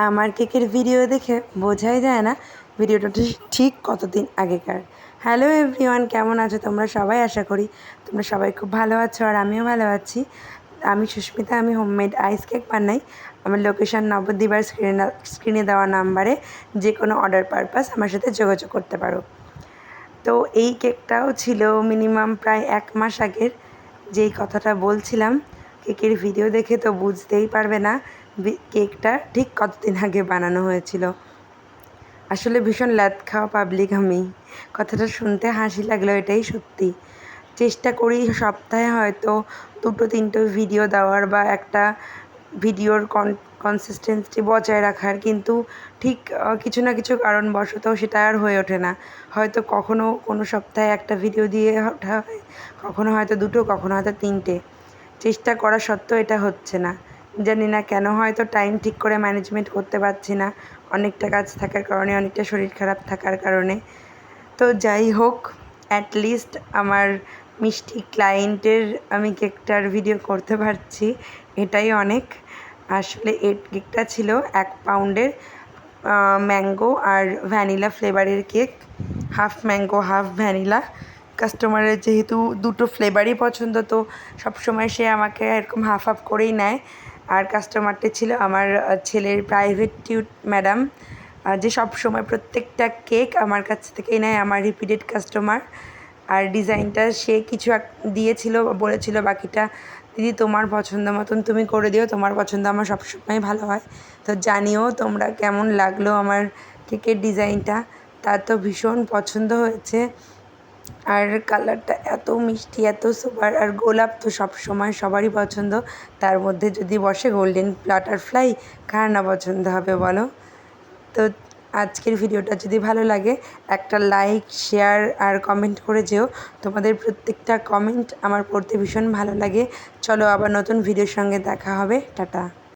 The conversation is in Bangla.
আমার কেকের ভিডিও দেখে বোঝাই যায় না ভিডিওটা ঠিক কতদিন আগেকার। হ্যালো এভরিওয়ান, কেমন আছো তোমরা সবাই? আশা করি তোমরা সবাই খুব ভালো আছো আর আমিও ভালো আছি। আমি সুস্মিতা, আমি হোমমেড আইস কেক বানাই। আমার লোকেশান নবদ্বীপের স্ক্রিনে দেওয়া নাম্বারে যে কোনো অর্ডার পারপাস আমার সাথে যোগাযোগ করতে পারো। তো এই কেকটাও ছিল মিনিমাম প্রায় 1 মাস আগের। যেই কথাটা বলছিলাম কেকের ভিডিও দেখে তো বুঝতেই পারবে না কেকটা ঠিক কতদিন আগে বানানো হয়েছিল। আসলে ভীষণ ল্যাদ খাওয়া পাবলিক আমি। কথাটা শুনতে হাসি লাগলো, এটাই সত্যি। চেষ্টা করি সপ্তাহে হয়তো 2-3টে ভিডিও দেওয়ার বা একটা ভিডিওর কনসিস্টেন্সি বজায় রাখার, কিন্তু ঠিক কিছু না কিছু কারণবশত সেটা আর হয়ে ওঠে না। হয়তো কখনও কোনো সপ্তাহে একটা ভিডিও দিয়ে ওঠা হয়, কখনো হয়তো 2টো, কখনো হয়তো 3টে। চেষ্টা করা সত্ত্বেও এটা হচ্ছে না, জানি না কেন। হয়তো টাইম ঠিক করে ম্যানেজমেন্ট করতে পারছি না, অনেকটা কাজ থাকার কারণে, অনেকটা শরীর খারাপ থাকার কারণে। তো যাই হোক, অ্যাটলিস্ট আমার মিষ্টি ক্লায়েন্টের আমি কেকটার ভিডিও করতে পারছি, এটাই অনেক। আসলে এই কেকটা ছিল 1 পাউন্ডের ম্যাঙ্গো আর ভ্যানিলা ফ্লেভারের cake, half mango half vanilla. কাস্টমারের যেহেতু 2টো ফ্লেভারই পছন্দ, তো সবসময় সে আমাকে এরকম হাফ হাফ করেই নেয়। আর কাস্টমারটা ছিল আমার ছেলের প্রাইভেট টিউট ম্যাডাম, যে সবসময় প্রত্যেকটা কেক আমার কাছ থেকেই নেয়, আমার রিপিটেড কাস্টমার। আর ডিজাইনটা সে কিছু দিয়েছিল, বলেছিল বাকিটা দিদি তোমার পছন্দ মতন তুমি করে দিও, তোমার পছন্দ আমার সবসময় ভালো হয়। তো জানিও তোমরা কেমন লাগলো আমার কেকের ডিজাইনটা। তার তো ভীষণ পছন্দ হয়েছে। আর কালারটা এত মিষ্টি, এত সুপার। আর গোলাপ তো সবসময় সবারই পছন্দ, তার মধ্যে যদি বসে গোল্ডেন বাটারফ্লাই, কার না পছন্দ হবে বলো? তো আজকের ভিডিওটা যদি ভালো লাগে একটা লাইক, শেয়ার আর কমেন্ট করে যেও। তোমাদের প্রত্যেকটা কমেন্ট আমার পড়তে ভীষণ ভালো লাগে। চলো আবার নতুন ভিডিওর সঙ্গে দেখা হবে। টাটা।